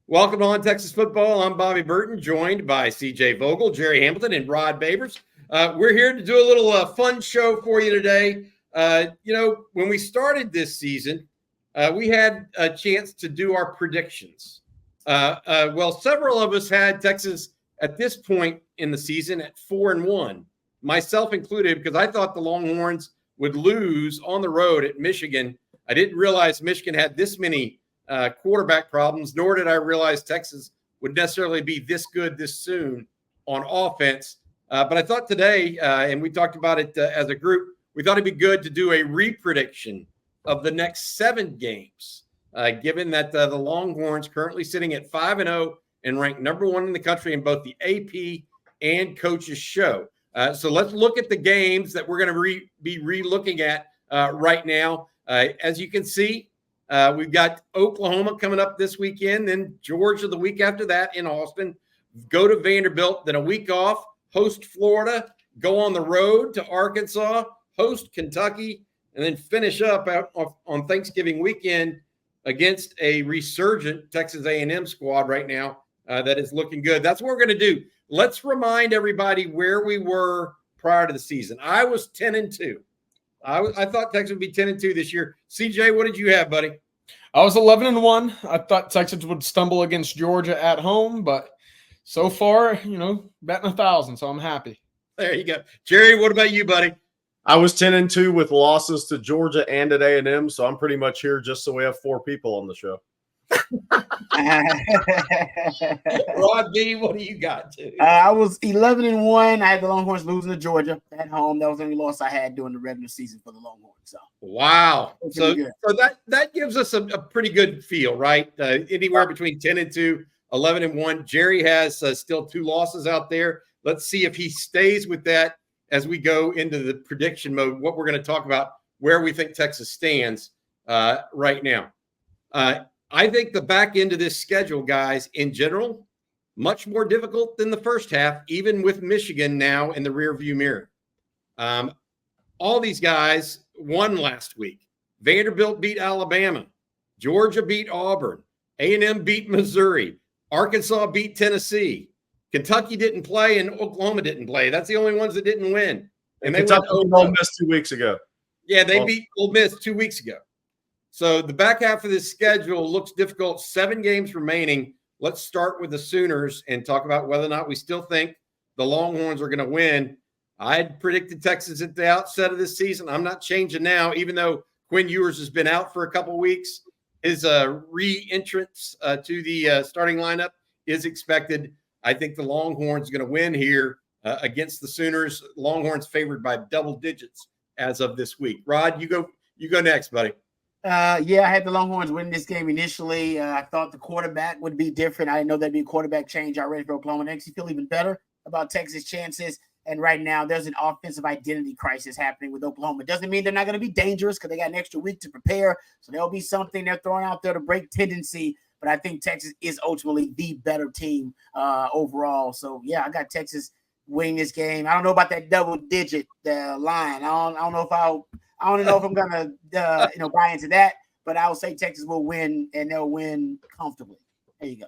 Welcome on Texas Football. I'm Bobby Burton, joined by CJ Vogel, Gerry Hamilton, and Rod Babers. We're here to do a little fun show for you today. When we started this season, we had a chance to do our predictions. Several of us had Texas at this point in the season at 4-1, myself included, because I thought the Longhorns would lose on the road at Michigan. I didn't realize Michigan had this many quarterback problems, nor did I realize Texas would necessarily be this good this soon on offense. But I thought today, and we talked about it as a group, we thought it'd be good to do a re-prediction of the next 7 games, given that the Longhorns currently sitting at 5-0 and ranked number 1 in the country in both the AP and Coaches Show. So let's look at the games that we're going to be re-looking at right now. As you can see, we've got Oklahoma coming up this weekend, then Georgia the week after that in Austin, go to Vanderbilt, then a week off, host Florida, go on the road to Arkansas, host Kentucky, and then finish up on Thanksgiving weekend against a resurgent Texas A&M squad right now that is looking good. That's what we're going to do. Let's remind everybody where we were prior to the season. I was 10-2. I thought Texas would be 10-2 this year. CJ, what did you have, buddy? I was 11-1. I thought Texas would stumble against Georgia at home, but so far, batting 1,000, so I'm happy. There you go. Gerry, what about you, buddy? I was 10-2 with losses to Georgia and at A&M, so I'm pretty much here just so we have 4 people on the show. Rod B, what do you got? I was 11-1. I had the Longhorns losing to Georgia at home. That was the only loss I had during the regular season for the Longhorns. So wow, so that gives us a pretty good feel, right? Anywhere between 10-2, 11-1. Gerry has still 2 losses out there. Let's see if he stays with that as we go into the prediction mode. What we're going to talk about, where we think Texas stands right now. I think the back end of this schedule, guys, in general, much more difficult than the first half, even with Michigan now in the rearview mirror. All these guys won last week. Vanderbilt beat Alabama. Georgia beat Auburn. A&M beat Missouri. Arkansas beat Tennessee. Kentucky didn't play, and Oklahoma didn't play. That's the only ones that didn't win. And they Kentucky beat Ole Miss 2 weeks ago. Yeah, they beat Ole Miss 2 weeks ago. So the back half of this schedule looks difficult. 7 games remaining. Let's start with the Sooners and talk about whether or not we still think the Longhorns are going to win. I had predicted Texas at the outset of this season. I'm not changing now, even though Quinn Ewers has been out for a couple of weeks. His re-entrance to the starting lineup is expected. I think the Longhorns are going to win here against the Sooners. Longhorns favored by double digits as of this week. Rod, you go next, buddy. I had the Longhorns winning this game initially. I thought the quarterback would be different. I didn't know there'd be a quarterback change already for Oklahoma. It makes you feel even better about Texas' chances. And right now, there's an offensive identity crisis happening with Oklahoma. It doesn't mean they're not going to be dangerous because they got an extra week to prepare. So there'll be something they're throwing out there to break tendency. But I think Texas is ultimately the better team overall. So, I got Texas winning this game. I don't know about that double-digit line. I don't know if I'm going to buy into that. But I will say Texas will win, and they'll win comfortably. There you go.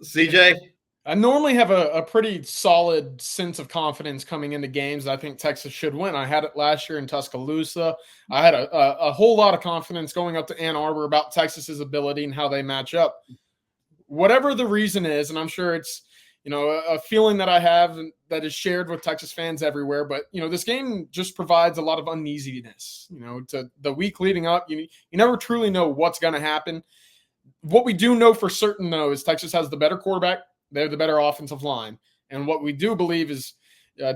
CJ? I normally have a pretty solid sense of confidence coming into games. I think Texas should win. I had it last year in Tuscaloosa. I had a whole lot of confidence going up to Ann Arbor about Texas's ability and how they match up. Whatever the reason is, and I'm sure it's a feeling that I have that is shared with Texas fans everywhere. But this game just provides a lot of uneasiness. To the week leading up, you never truly know what's going to happen. What we do know for certain, though, is Texas has the better quarterback. They have the better offensive line. And what we do believe is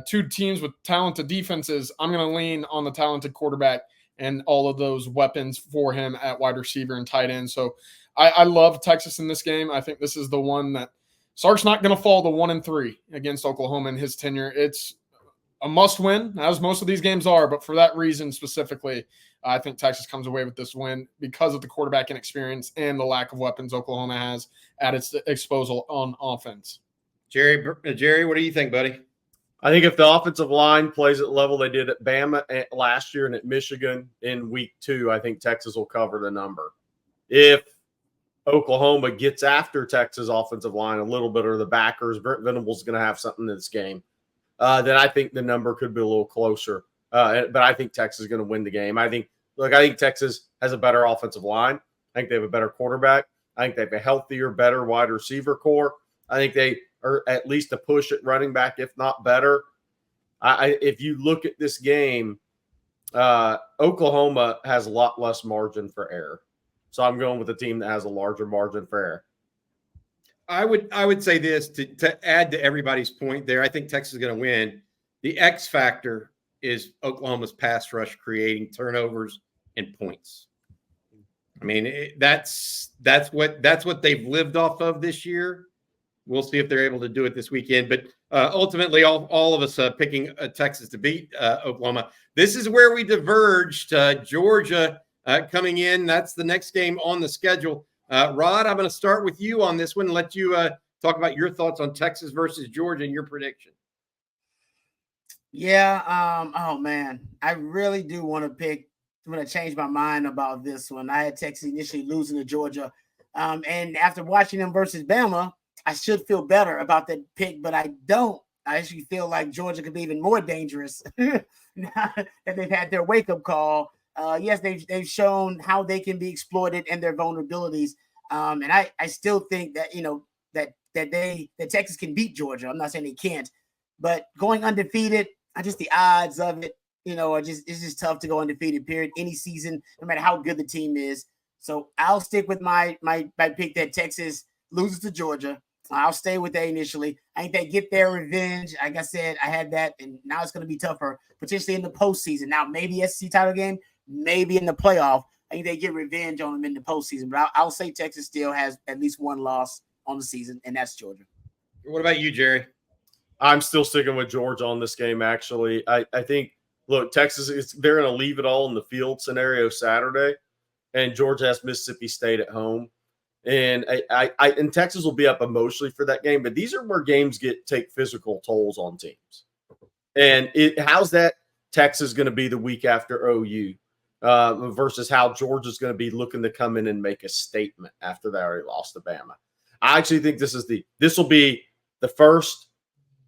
2 teams with talented defenses. I'm going to lean on the talented quarterback and all of those weapons for him at wide receiver and tight end. So I love Texas in this game. I think this is the one that Sark's not going to fall to 1-3 against Oklahoma in his tenure. It's a must win, as most of these games are. But for that reason specifically, I think Texas comes away with this win because of the quarterback inexperience and the lack of weapons Oklahoma has at its disposal on offense. Gerry, what do you think, buddy? I think if the offensive line plays at the level they did at Bama last year and at Michigan in week 2, I think Texas will cover the number. If Oklahoma gets after Texas offensive line a little bit, or the backers, Brent Venables going to have something in this game, then I think the number could be a little closer. But I think Texas is going to win the game. I think Texas has a better offensive line. I think they have a better quarterback. I think they have a healthier, better wide receiver core. I think they are at least a push at running back, if not better. If you look at this game, Oklahoma has a lot less margin for error. So I'm going with a team that has a larger margin for error. I would say this to add to everybody's point there. I think Texas is going to win. The X factor is Oklahoma's pass rush creating turnovers and points. I mean, that's what they've lived off of this year. We'll see if they're able to do it this weekend. But ultimately, all of us picking Texas to beat Oklahoma. This is where we diverged. Georgia coming in. That's the next game on the schedule. Rod, I'm going to start with you on this one and let you talk about your thoughts on Texas versus Georgia and your prediction. Yeah. Oh, man. I really do want to pick. I'm going to change my mind about this one. I had Texas initially losing to Georgia. And after watching them versus Bama, I should feel better about that pick, but I don't. I actually feel like Georgia could be even more dangerous now that they've had their wake-up call. Yes, they've shown how they can be exploited and their vulnerabilities. And I still think that, that Texas can beat Georgia. I'm not saying they can't, but going undefeated, just the odds of it, it's just tough to go undefeated, period, any season, no matter how good the team is. So I'll stick with my pick that Texas loses to Georgia. I'll stay with that initially. I think they get their revenge. Like I said, I had that, and now it's going to be tougher, potentially in the postseason. Now, maybe SEC title game, maybe in the playoff. I think they get revenge on them in the postseason. But I'll say Texas still has at least one loss on the season, and that's Georgia. What about you, Gerry? I'm still sticking with Georgia on this game, actually. I think, look, Texas, they're going to leave it all in the field scenario Saturday, and Georgia has Mississippi State at home. And and Texas will be up emotionally for that game, but these are where games take physical tolls on teams. And how's that Texas going to be the week after OU versus how Georgia's going to be looking to come in and make a statement after they already lost to Bama? I actually think this will be the first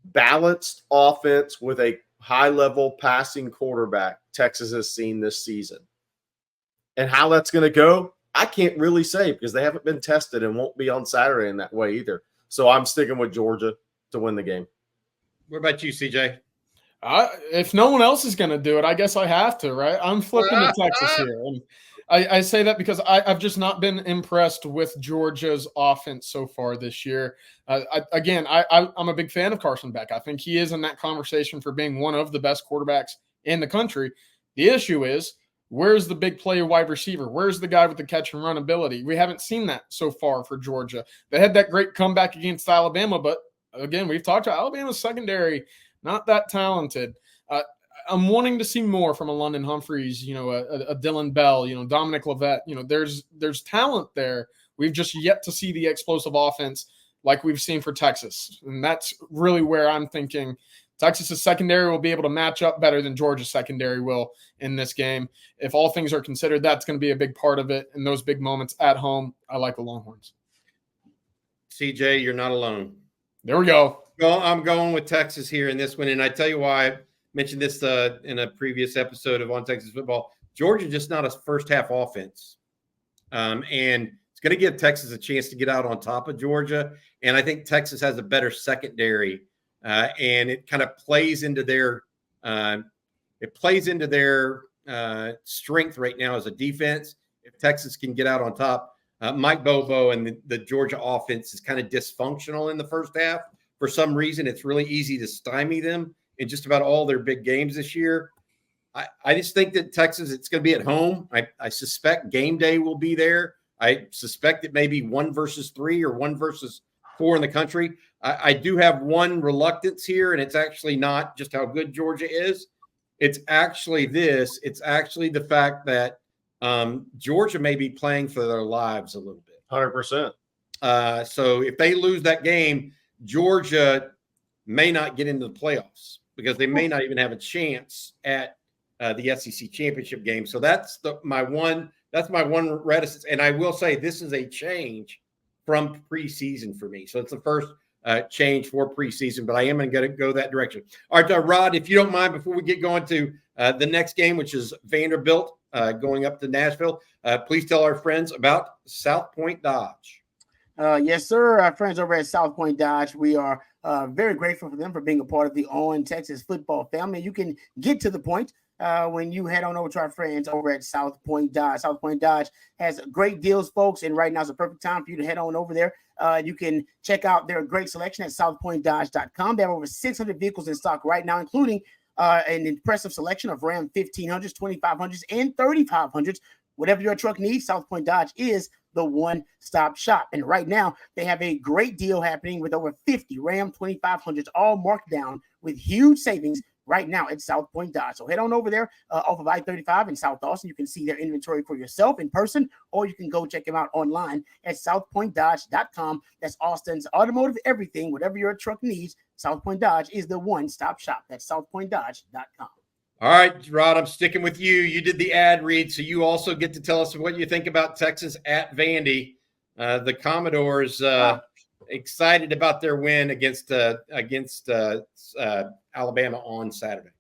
balanced offense with a high-level passing quarterback Texas has seen this season. And how that's going to go, I can't really say because they haven't been tested and won't be on Saturday in that way either. So I'm sticking with Georgia to win the game. What about you, CJ? If no one else is going to do it, I guess I have to, right? I'm flipping to Texas here. And I say that because I've just not been impressed with Georgia's offense so far this year. I'm a big fan of Carson Beck. I think he is in that conversation for being one of the best quarterbacks in the country. The issue is, where's the big play wide receiver? Where's the guy with the catch and run ability? We haven't seen that so far for Georgia. They had that great comeback against Alabama, but again, we've talked about Alabama's secondary, not that talented. I'm wanting to see more from a London Humphreys, a Dylan Bell, Dominic Leavitt. There's talent there. We've just yet to see the explosive offense like we've seen for Texas. And that's really where I'm thinking Texas's secondary will be able to match up better than Georgia's secondary will in this game. If all things are considered, that's going to be a big part of it. In those big moments at home, I like the Longhorns. CJ, you're not alone. There we go. I'm going with Texas here in this one. And I tell you why. I mentioned this in a previous episode of On Texas Football. Georgia just not a first-half offense. And it's going to give Texas a chance to get out on top of Georgia. And I think Texas has a better secondary. And it kind of plays into their strength right now as a defense. If Texas can get out on top, Mike Bobo and the Georgia offense is kind of dysfunctional in the first half. For some reason, it's really easy to stymie them in just about all their big games this year. I just think that Texas, it's going to be at home. I suspect game day will be there. I suspect it may be 1 versus 3 or 1 versus 4 in the country. I do have one reluctance here, and it's actually not just how good Georgia is. It's actually this. It's actually the fact that Georgia may be playing for their lives a little bit. 100%. So if they lose that game, Georgia may not get into the playoffs because they may not even have a chance at the SEC championship game. So that's my one That's my one reticence. And I will say this is a change from preseason for me. So it's the first change for preseason, but I am going to go that direction. All right, Rod, if you don't mind, before we get going to the next game, which is Vanderbilt going up to Nashville, please tell our friends about South Point Dodge. Yes, sir. Our friends over at South Point Dodge, we are very grateful for them for being a part of the On Texas football family. You can get to the point when you head on over to our friends over at South Point Dodge. South Point Dodge has great deals, folks, and right now is a perfect time for you to head on over there. You can check out their great selection at southpointdodge.com. They have over 600 vehicles in stock right now, including an impressive selection of Ram 1500s, 2500s, and 3500s. Whatever your truck needs, South Point Dodge is the one-stop shop. And right now, they have a great deal happening with over 50 Ram 2500s, all marked down with huge savings right now at South Point Dodge. So head on over there off of I-35 in South Austin. You can see their inventory for yourself in person, or you can go check them out online at southpointdodge.com. That's Austin's automotive everything. Whatever your truck needs, South Point Dodge is the one-stop shop. That's southpointdodge.com. All right, Rod, I'm sticking with you. You did the ad read, so you also get to tell us what you think about Texas at Vandy. The Commodores excited about their win against Alabama on Saturday.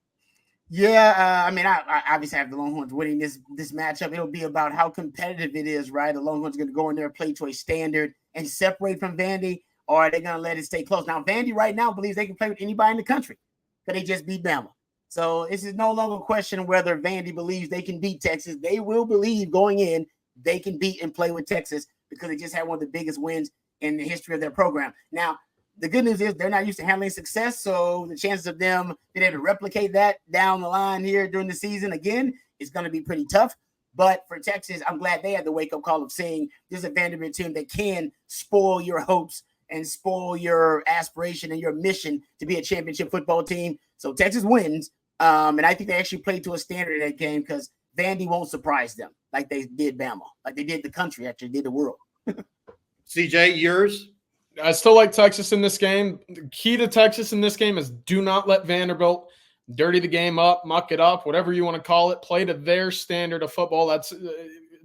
Yeah, I mean, I obviously have the Longhorns winning this matchup. It'll be about how competitive it is, right? The Longhorns are going to go in there, play to a standard, and separate from Vandy, or are they going to let it stay close? Now, Vandy right now believes they can play with anybody in the country, but they just beat Bama. So this is no longer a question whether Vandy believes they can beat Texas. They will believe going in they can beat and play with Texas because they just had one of the biggest wins in the history of their program. Now, the good news is they're not used to handling success, so the chances of them being able to replicate that down the line here during the season again is going to be pretty tough. But for Texas, I'm glad they had the wake-up call of saying this is a Vanderbilt team that can spoil your hopes and spoil your aspiration and your mission to be a championship football team. So Texas wins. And I think they actually played to a standard in that game because Vandy won't surprise them like they did Bama, like they did the country, actually did the world. CJ, yours? I still like Texas in this game. The key to Texas in this game is do not let Vanderbilt dirty the game up, muck it up, whatever you want to call it. Play to their standard of football. It's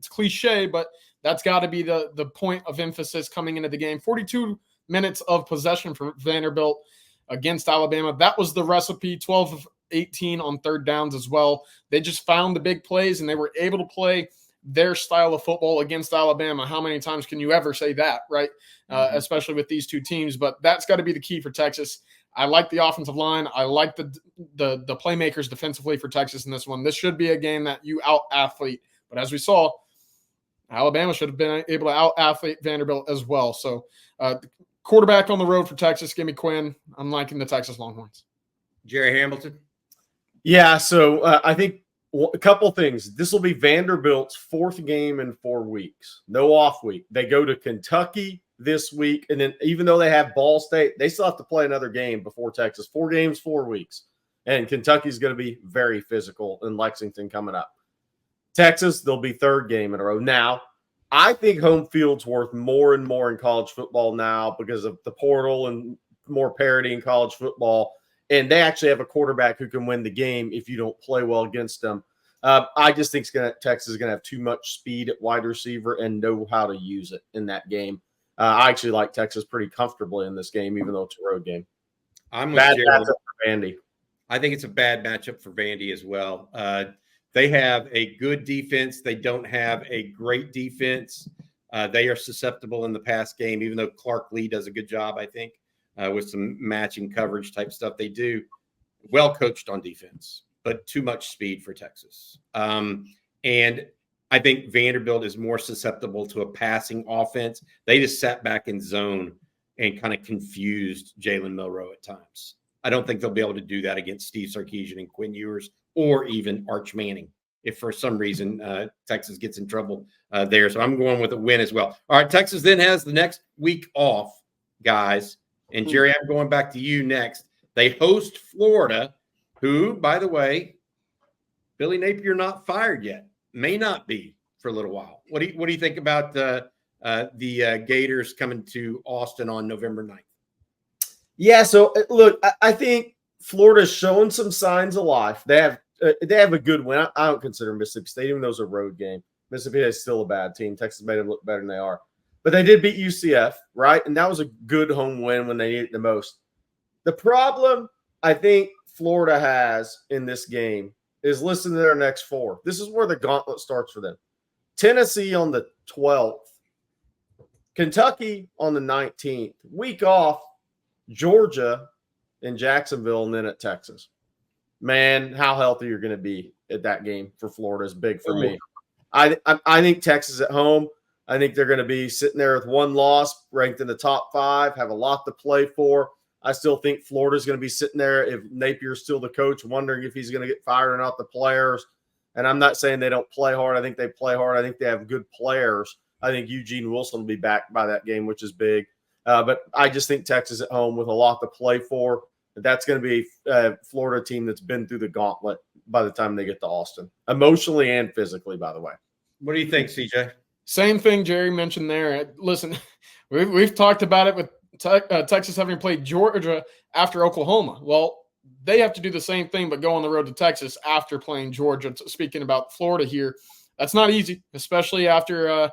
cliche, but that's got to be the point of emphasis coming into the game. 42 minutes of possession for Vanderbilt against Alabama. That was the recipe. 12 of 18 on third downs as well. They just found the big plays and they were able to play their style of football against Alabama. How many times can you ever say that, right? Especially with these two teams. But that's got to be the key for Texas. I like the offensive line. I like the playmakers defensively for Texas in this one. This should be a game that you out-athlete. But as we saw, Alabama should have been able to out-athlete Vanderbilt as well. So quarterback on the road for Texas, give me Quinn. I'm liking the Texas Longhorns. Gerry Hamilton? Yeah, so I think a couple things. This will be Vanderbilt's fourth game in 4 weeks. No off week. They go to Kentucky this week, and then even though they have Ball State, they still have to play another game before Texas. 4 games, 4 weeks. And Kentucky's going to be very physical in Lexington coming up. Texas, they'll be third game in a row. Now, I think home field's worth more and more in college football now because of the portal and more parity in college football. And they actually have a quarterback who can win the game if you don't play well against them. I just think Texas is going to have too much speed at wide receiver and know how to use it in that game. I actually like Texas pretty comfortably in this game, even though it's a road game. I'm with Bad Gerry. matchup for Vandy. I think it's a bad matchup for Vandy as well. They have a good defense. They don't have a great defense. They are susceptible in the pass game, even though Clark Lee does a good job, I think. With some matching coverage type stuff. They do well coached on defense, but too much speed for Texas. And I think Vanderbilt is more susceptible to a passing offense. They just sat back in zone and kind of confused Jalen Milroe at times. I don't think they'll be able to do that against Steve Sarkisian and Quinn Ewers or even Arch Manning if for some reason Texas gets in trouble there. So I'm going with a win as well. All right, Texas then has the next week off, guys. And, Gerry, I'm going back to you next. They host Florida, who, by the way, Billy Napier not fired yet. May not be for a little while. What do you think about the Gators coming to Austin on November 9th? Yeah, so, look, I think Florida's showing some signs of life. They have a good win. I don't consider Mississippi State, even though it's a road game. Mississippi State is still a bad team. Texas made them look better than they are. But they did beat UCF, right? And that was a good home win when they needed it the most. The problem I think Florida has in this game is listen to their next 4. This is where the gauntlet starts for them. Tennessee on the 12th. Kentucky on the 19th. Week off, Georgia in Jacksonville, and then at Texas. Man, how healthy you're going to be at that game for Florida is big for me. I think Texas at home, I think they're going to be sitting there with 1 loss, ranked in the top 5, have a lot to play for. I still think Florida's going to be sitting there, if Napier's still the coach, wondering if he's going to get fired or not, the players. And I'm not saying they don't play hard. I think they play hard. I think they have good players. I think Eugene Wilson will be back by that game, which is big. But I just think Texas at home with a lot to play for. That's going to be a Florida team that's been through the gauntlet by the time they get to Austin, emotionally and physically, by the way. What do you think, CJ? Same thing Jerry mentioned there. Listen, we've talked about it with Texas having played Georgia after Oklahoma. Well, they have to do the same thing, but go on the road to Texas after playing Georgia. Speaking about Florida here, that's not easy, especially after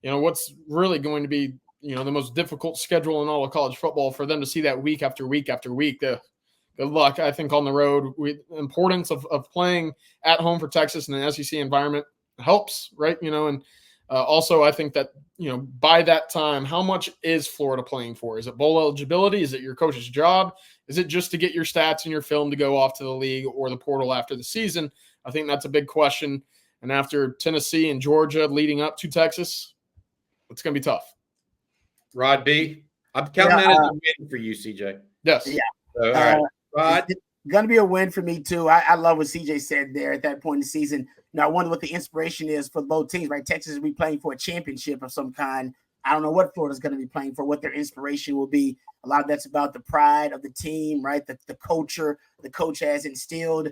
what's really going to be the most difficult schedule in all of college football, for them to see that week after week after week. Good luck, I think, on the road. The importance of playing at home for Texas in an SEC environment helps, right? And also I think that, by that time, how much is Florida playing for? Is it bowl eligibility? Is it your coach's job? Is it just to get your stats and your film to go off to the league or the portal after the season? I think that's a big question. And after Tennessee and Georgia leading up to Texas, it's going to be tough. Rod B, I'm counting that as a win for you, CJ. Yes. Yeah. So, all right. Rod? It's going to be a win for me, too. I love what CJ said there at that point in the season. I wonder what the inspiration is for both teams, right? Texas will be playing for a championship of some kind. I don't know what Florida's going to be playing for, what their inspiration will be. A lot of that's about the pride of the team, right? The culture the coach has instilled.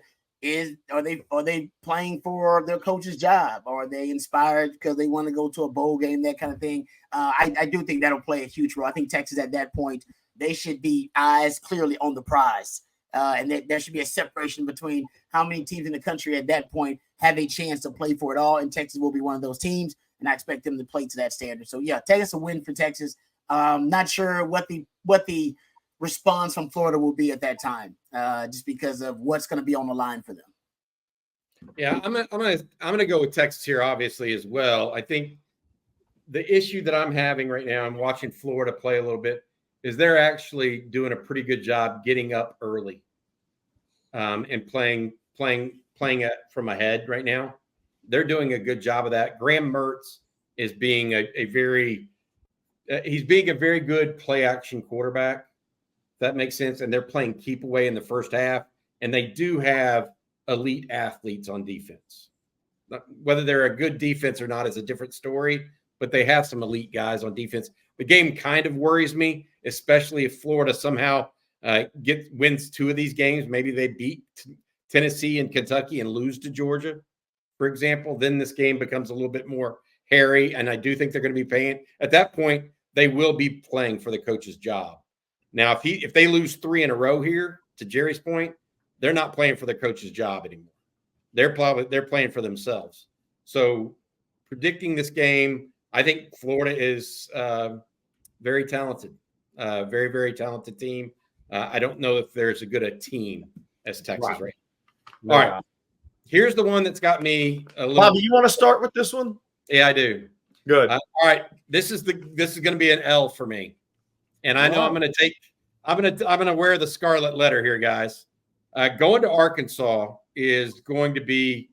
Are they playing for their coach's job? Or are they inspired because they want to go to a bowl game, that kind of thing? I do think that'll play a huge role. I think Texas at that point, they should be eyes clearly on the prize. And there should be a separation between how many teams in the country at that point have a chance to play for it all. And Texas will be one of those teams. And I expect them to play to that standard. So, yeah, Texas a win for Texas. Not sure what the response from Florida will be at that time, just because of what's going to be on the line for them. Yeah, I'm gonna go with Texas here, obviously, as well. I think the issue that I'm having right now, I'm watching Florida play a little bit, is they're actually doing a pretty good job getting up early, and playing it from ahead right now. They're doing a good job of that. Graham Mertz is being a very good play action quarterback. If that makes sense. And they're playing keep away in the first half. And they do have elite athletes on defense. Whether they're a good defense or not is a different story, but they have some elite guys on defense. The game kind of worries me, especially if Florida somehow wins 2 of these games. Maybe they beat Tennessee and Kentucky and lose to Georgia, for example. Then this game becomes a little bit more hairy, and I do think they're going to be paying. At that point, they will be playing for the coach's job. Now, if they lose 3 in a row here, to Jerry's point, they're not playing for the coach's job anymore. They're playing for themselves. So predicting this game, I think Florida is very talented, very, very talented team. I don't know if there's as good a team as Texas right now. All right. Here's the one that's got me a little. Bobby, you want to start with this one? Yeah, I do. Good. All right. This is going to be an L for me. And I know I'm going to wear the scarlet letter here, guys. Going to Arkansas is going to be,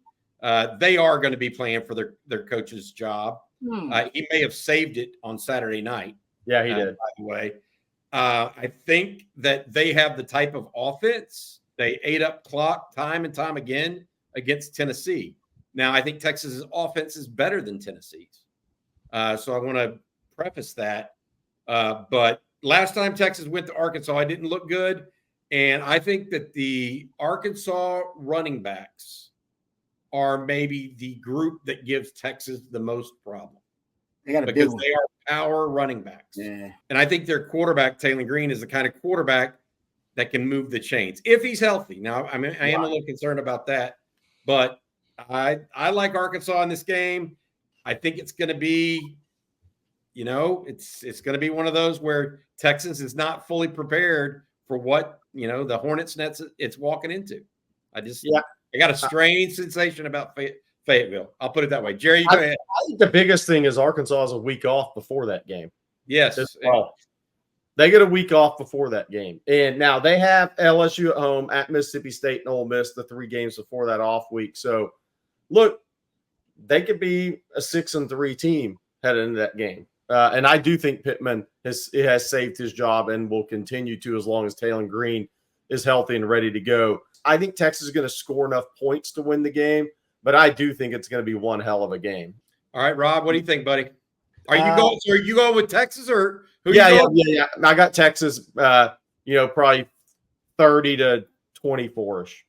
they are going to be playing for their coach's job. He may have saved it on Saturday night. Yeah, he did. By the way, I think that they have the type of offense. They ate up clock time and time again against Tennessee. Now, I think Texas's offense is better than Tennessee's. So I want to preface that. But last time Texas went to Arkansas, it didn't look good. And I think that the Arkansas running backs are maybe the group that gives Texas the most problem. Because they are power running backs. Yeah. And I think their quarterback, Taylor Green, is the kind of quarterback that can move the chains if he's healthy. Now, I am a little concerned about that. But I like Arkansas in this game. I think it's going to be, it's going to be one of those where Texas is not fully prepared for what, the Hornets nets it's walking into. I got a strange sensation about Fayetteville. I'll put it that way. Jerry, you go ahead. I think the biggest thing is Arkansas has a week off before that game. Yes. Well, they get a week off before that game. And now they have LSU at home, at Mississippi State and Ole Miss, the 3 games before that off week. So, look, they could be a 6-3 team headed into that game. And I do think Pittman has saved his job and will continue to as long as Taylor Green is healthy and ready to go. I think Texas is going to score enough points to win the game, but I do think it's going to be one hell of a game. All right, Rob, what do you think, buddy? Are you going with Texas or who? Yeah. I got Texas, probably 30 to 24-ish.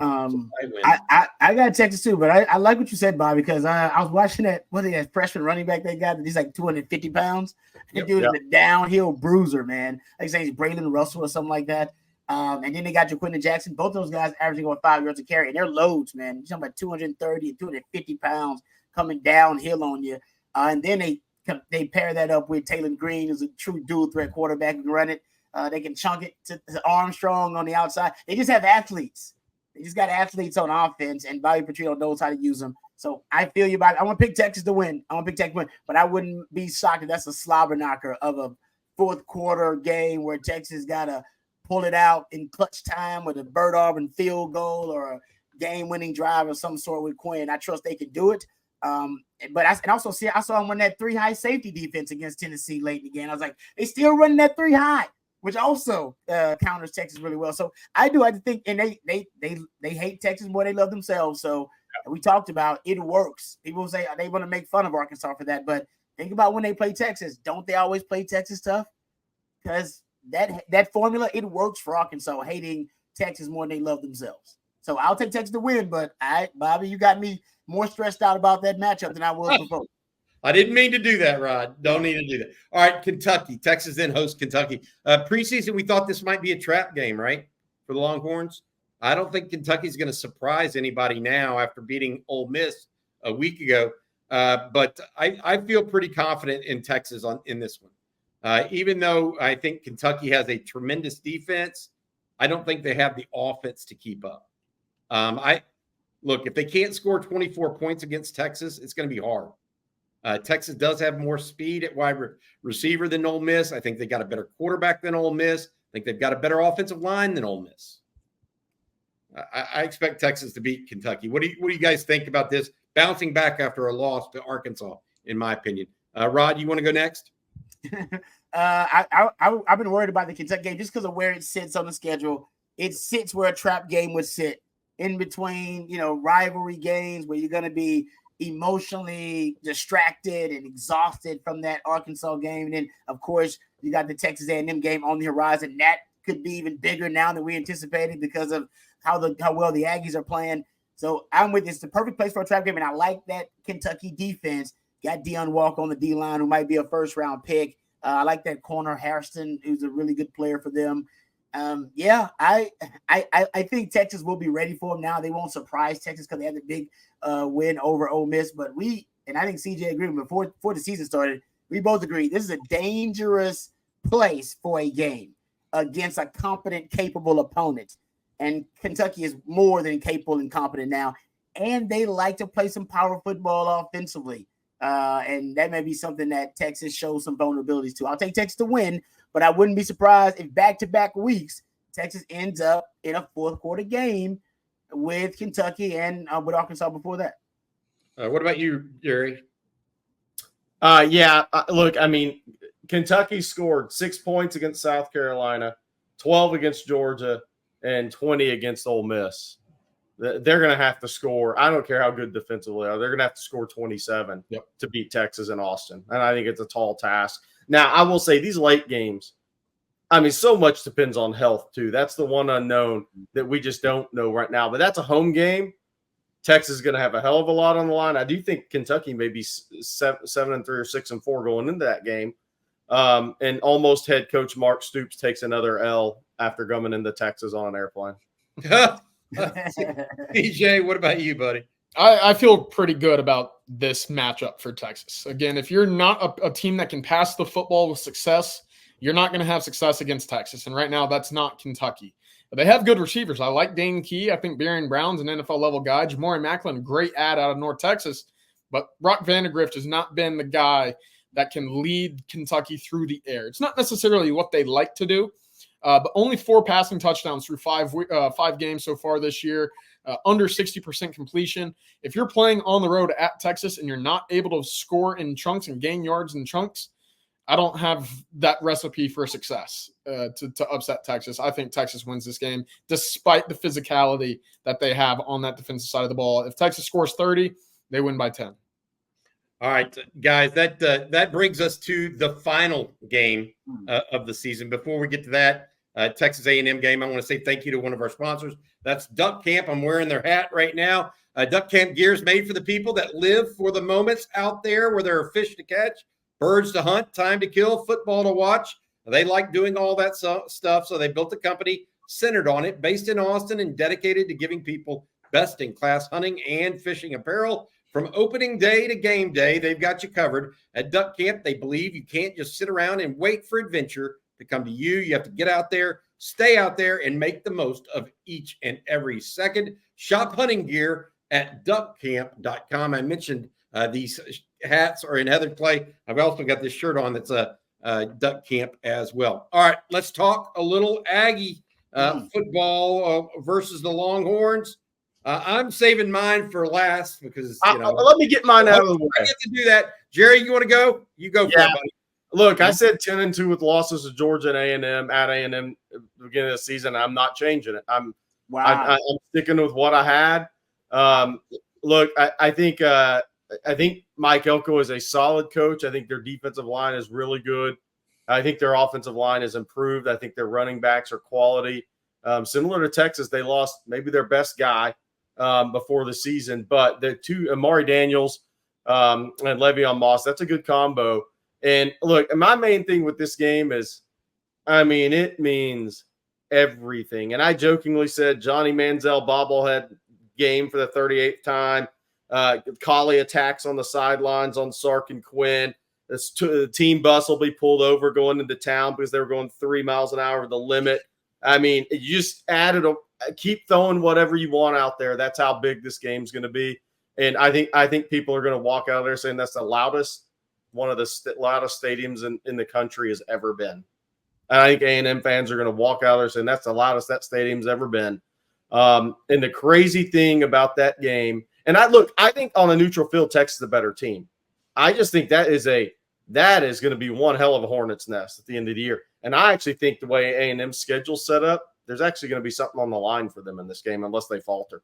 I got Texas too, but I like what you said, Bob, because I was watching that freshman running back they got. He's like 250 pounds. That dude is a downhill bruiser, man. Like saying he's Braylon Russell or something like that. And then they got Jaquinton Jackson. Both those guys averaging over 5 yards a carry, and they're loads, man. You're talking about 230 and 250 pounds coming downhill on you. And then they pair that up with Taylor Green, who's a true dual threat quarterback who can run it. They can chunk it to Armstrong on the outside. They just have athletes. They just got athletes on offense, and Bobby Petrino knows how to use them. So I feel you, Bobby. I want to pick Texas to win. But I wouldn't be shocked if that's a slobber knocker of a fourth quarter game where Texas got to pull it out in clutch time with a Burtom field goal or a game-winning drive of some sort with Quinn. I trust they can do it. But I saw him run that 3-high safety defense against Tennessee late in the game. I was like, they still running that 3-high, which also counters Texas really well. So I think, and they hate Texas more they love themselves. So we talked about it works. People say they want to make fun of Arkansas for that, but think about when they play Texas. Don't they always play Texas tough? Because that formula, it works for Arkansas, hating Texas more than they love themselves. So I'll take Texas to win, but Bobby, you got me more stressed out about that matchup than I was before. I didn't mean to do that, Rod. Don't need to do that. All right, Kentucky. Texas then hosts Kentucky. Preseason, we thought this might be a trap game, right, for the Longhorns? I don't think Kentucky's going to surprise anybody now after beating Ole Miss a week ago. But I feel pretty confident in Texas in this one. Even though I think Kentucky has a tremendous defense, I don't think they have the offense to keep up. Look, if they can't score 24 points against Texas, it's going to be hard. Texas does have more speed at wide receiver than Ole Miss. I think they got a better quarterback than Ole Miss. I think they've got a better offensive line than Ole Miss. I expect Texas to beat Kentucky. What do you guys think about this? Bouncing back after a loss to Arkansas, in my opinion. Rod, you want to go next? I've been worried about the Kentucky game just because of where it sits on the schedule. It sits where a trap game would sit, in between, rivalry games where you're going to be emotionally distracted and exhausted from that Arkansas game. And then, of course, you got the Texas A&M game on the horizon. That could be even bigger now than we anticipated because of how well the Aggies are playing. So I'm with you. It's the perfect place for a trap game, and I like that Kentucky defense. Got Deion Walker on the D-line, who might be a first-round pick. I like that corner, Hairston, who's a really good player for them. I think Texas will be ready for them now. They won't surprise Texas because they had the big win over Ole Miss. But and I think CJ agreed before the season started, we both agreed this is a dangerous place for a game against a competent, capable opponent. And Kentucky is more than capable and competent now. And they like to play some power football offensively. And that may be something that Texas shows some vulnerabilities to. I'll take Texas to win, but I wouldn't be surprised if back-to-back weeks Texas ends up in a fourth quarter game with Kentucky and with Arkansas before that. What about you, Gerry? Look, I mean, Kentucky scored 6 points against South Carolina, 12 against Georgia, and 20 against Ole Miss. They're going to have to score. I don't care how good defensively they are. They're going to have to score 27 to beat Texas and Austin. And I think it's a tall task. Now, I will say these late games, I mean, so much depends on health, too. That's the one unknown that we just don't know right now. But that's a home game. Texas is going to have a hell of a lot on the line. I do think Kentucky may be 7-3 or 6-4 going into that game. And almost head coach Mark Stoops takes another L after coming into Texas on an airplane. CJ, what about you, buddy? I feel pretty good about this matchup for Texas. Again, if you're not a team that can pass the football with success, you're not going to have success against Texas. And right now, that's not Kentucky. But they have good receivers. I like Dane Key. I think Barian Brown's an NFL-level guy. Jamori Macklin, great ad out of North Texas. But Brock Vandegrift has not been the guy that can lead Kentucky through the air. It's not necessarily what they like to do, but only 4 passing touchdowns through 5 games so far this year. Under 60% completion. If you're playing on the road at Texas and you're not able to score in chunks and gain yards in chunks, I don't have that recipe for success to upset Texas. I think Texas wins this game despite the physicality that they have on that defensive side of the ball. If Texas scores 30, they win by 10. All right, guys, that brings us to the final game of the season. Before we get to that Texas A&M game, I want to say thank you to one of our sponsors. That's Duck Camp. I'm wearing their hat right now. Duck Camp gear is made for the people that live for the moments out there where there are fish to catch, birds to hunt, time to kill, football to watch. They like doing all that stuff, so they built a company centered on it, based in Austin and dedicated to giving people best-in-class hunting and fishing apparel. From opening day to game day, they've got you covered. At Duck Camp, they believe you can't just sit around and wait for adventure to come to you. You have to get out there, stay out there, and make the most of each and every second. Shop hunting gear at duckcamp.com. I mentioned these hats are in Heather Clay. I've also got this shirt on that's a Duck Camp as well. All right, let's talk a little Aggie football versus the Longhorns. I'm saving mine for last because let me get mine out of the way. I get to do that. Jerry, you want to go? You go for it, buddy. Look, I said 10-2 with losses to Georgia and A&M at A&M at the beginning of the season. I'm not changing it. I'm sticking with what I had. Look, I think Mike Elko is a solid coach. I think their defensive line is really good. I think their offensive line has improved. I think their running backs are quality. Similar to Texas, they lost maybe their best guy before the season, but the two, Amari Daniels and Le'Veon Moss, that's a good combo. And look, my main thing with this game is, it means everything. And I jokingly said Johnny Manziel bobblehead game for the 38th time. Collie attacks on the sidelines on Sark and Quinn. The team bus will be pulled over going into town because they were going 3 miles an hour over the limit. You just added keep throwing whatever you want out there. That's how big this game's going to be. And I think people are going to walk out of there saying that's the loudest, one of the loudest stadiums in the country has ever been. And I think A&M fans are going to walk out there saying that's the loudest that stadium's ever been. And the crazy thing about that game, and I think on a neutral field, Texas is a better team. I just think that is going to be one hell of a hornet's nest at the end of the year. And I actually think the way A&M's schedule's set up, there's actually going to be something on the line for them in this game unless they falter.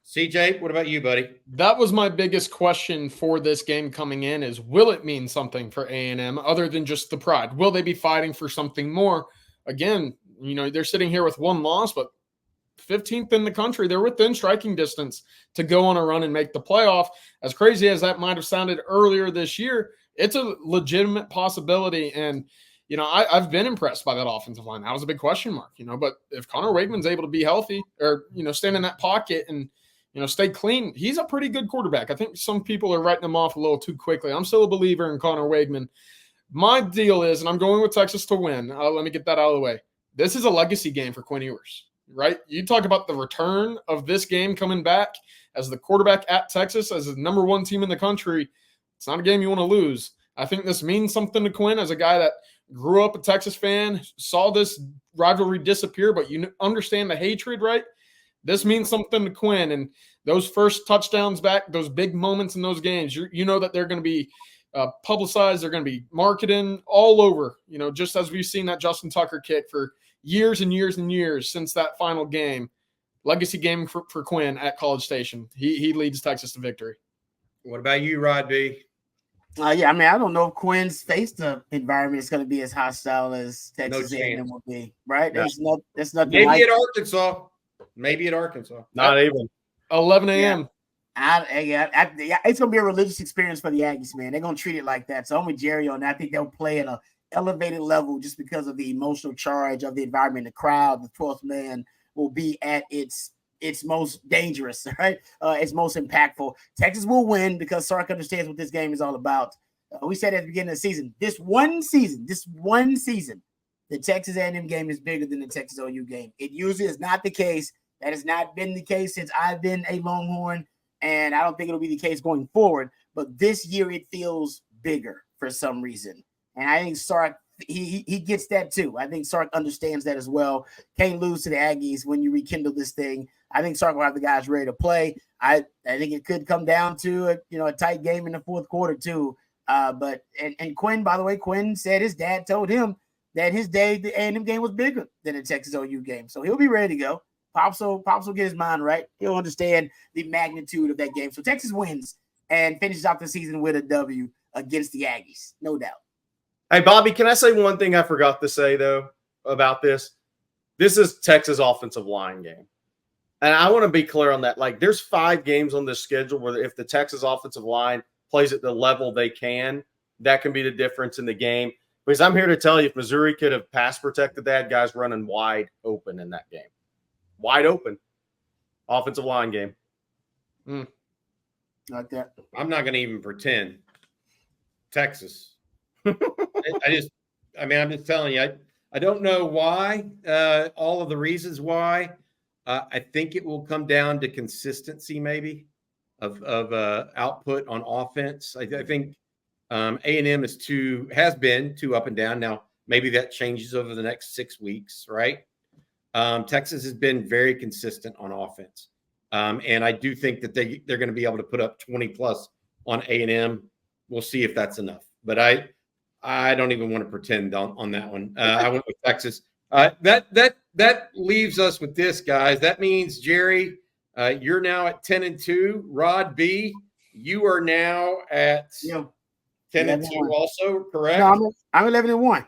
CJ, what about you, buddy? That was my biggest question for this game coming in is, will it mean something for A&M other than just the pride? Will they be fighting for something more? Again, they're sitting here with 1 loss, but 15th in the country. They're within striking distance to go on a run and make the playoff. As crazy as that might have sounded earlier this year, it's a legitimate possibility. And, I've been impressed by that offensive line. That was a big question mark, but if Connor Wakeman's able to be healthy or, stand in that pocket and, stay clean, he's a pretty good quarterback. I think some people are writing him off a little too quickly. I'm still a believer in Connor Wakeman. My deal is, and I'm going with Texas to win. Let me get that out of the way. This is a legacy game for Quinn Ewers, right? You talk about the return of this game coming back as the quarterback at Texas, as the number 1 team in the country. It's not a game you want to lose. I think this means something to Quinn as a guy that grew up a Texas fan, saw this rivalry disappear, but you understand the hatred, right? This means something to Quinn. And those first touchdowns back, those big moments in those games, you know that they're going to be publicized. They're going to be marketing all over, just as we've seen that Justin Tucker kick for years and years and years since that final game. Legacy game for Quinn at College Station. He leads Texas to victory. What about you, Rod B? I don't know if Quinn's face-to environment is going to be as hostile as Texas A&M will be, right? No. There's nothing. Maybe at Arkansas. Maybe at Arkansas. Not even 11 a.m. It's going to be a religious experience for the Aggies, man. They're going to treat it like that. So I'm with Jerry on that. I think they'll play at an elevated level just because of the emotional charge of the environment, the crowd. The 12th man will be at its it's most dangerous, right? It's most impactful. Texas will win because Sark understands what this game is all about. We said at the beginning of the season, this one season, the Texas A&M game is bigger than the Texas OU game. It usually is not the case. That has not been the case since I've been a Longhorn, and I don't think it'll be the case going forward. But this year it feels bigger for some reason. And I think Sark, he gets that too. I think Sark understands that as well. Can't lose to the Aggies when you rekindle this thing. I think Sark will have the guys ready to play. I think it could come down to a tight game in the fourth quarter too. But Quinn, by the way, Quinn said his dad told him that his day the A&M game was bigger than the Texas OU game. So he'll be ready to go. Pops will get his mind right. He'll understand the magnitude of that game. So Texas wins and finishes off the season with a W against the Aggies, no doubt. Hey, Bobby, can I say one thing I forgot to say, though, about this? This is Texas offensive line game. And I want to be clear on that. Like, there's 5 games on this schedule where if the Texas offensive line plays at the level they can, that can be the difference in the game. Because I'm here to tell you, if Missouri could have pass protected that, guys running wide open in that game. Wide open. Offensive line game. Like that. I'm not going to even pretend. Texas. I'm just telling you, I don't know why, all of the reasons why. I think it will come down to consistency, maybe, of output on offense. I think A&M has been too up and down. Now, maybe that changes over the next 6 weeks, right? Texas has been very consistent on offense. And I do think that they're going to be able to put up 20 plus on A&M. We'll see if that's enough. But I don't even want to pretend on that one. I went with Texas. That leaves us with this, guys. That means, Gerry, you're now at 10-2. Rod B, you are now at 10-2 also, correct? No, I'm 11-1.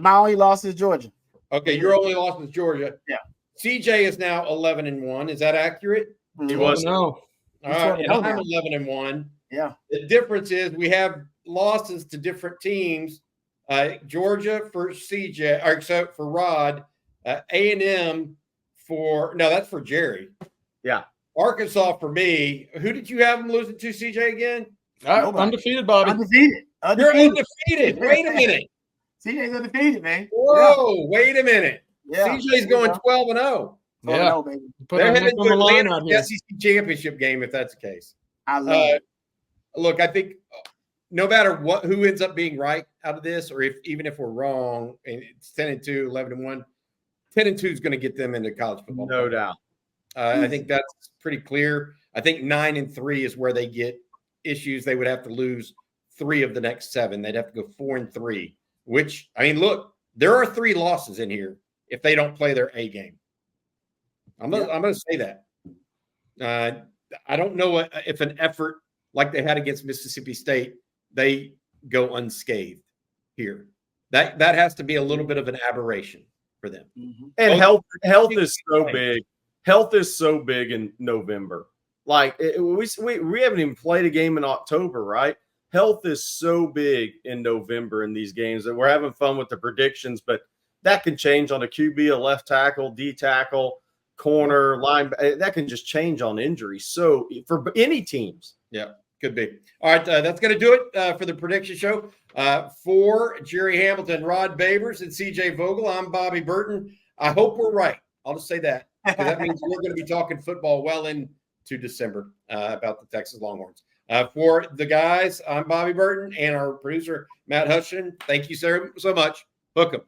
My only loss is Georgia. Okay, your only loss is Georgia. Yeah. CJ is now 11-1. Is that accurate? He was. No. All right, and I'm 11-1. Yeah. The difference is we have losses to different teams. Georgia for CJ, or except for Rod. A&M that's for Gerry. Yeah. Arkansas for me. Who did you have them losing to, CJ, again? Undefeated, Bobby. Undefeated. You're undefeated. Wait a minute. CJ's undefeated, man. Whoa, wait a minute. Yeah. CJ's going 12-0. Yeah. Baby. They're headed on to the line Atlanta out for here. the SEC championship game if that's the case. I love it. Look, I think no matter who ends up being right out of this, or even if we're wrong, and it's 10-2, 11-1, 10-2 is going to get them into college football. No doubt. I think that's pretty clear. I think 9-3 is where they get issues. They would have to lose 3 of the next 7. They'd have to go 4-3. Which, I mean, look, there are 3 losses in here if they don't play their A game. I'm going to say that. I don't know if an effort like they had against Mississippi State, they go unscathed here. That has to be a little bit of an aberration for them. Mm-hmm. And health is so big. Health is so big in November. Like we haven't even played a game in October, right? Health is so big in November in these games that we're having fun with the predictions, but that can change on a QB, a left tackle, D tackle, corner, line. That can just change on injury. So for any teams. Yeah, could be. All right, that's going to do it for the prediction show. For Gerry Hamilton, Rod Babers, and CJ Vogel, I'm Bobby Burton. I hope we're right. I'll just say that, because that means we're going to be talking football well into December about the Texas Longhorns. For the guys, I'm Bobby Burton, and our producer, Matt Hutchin. Thank you so much. Hook 'em.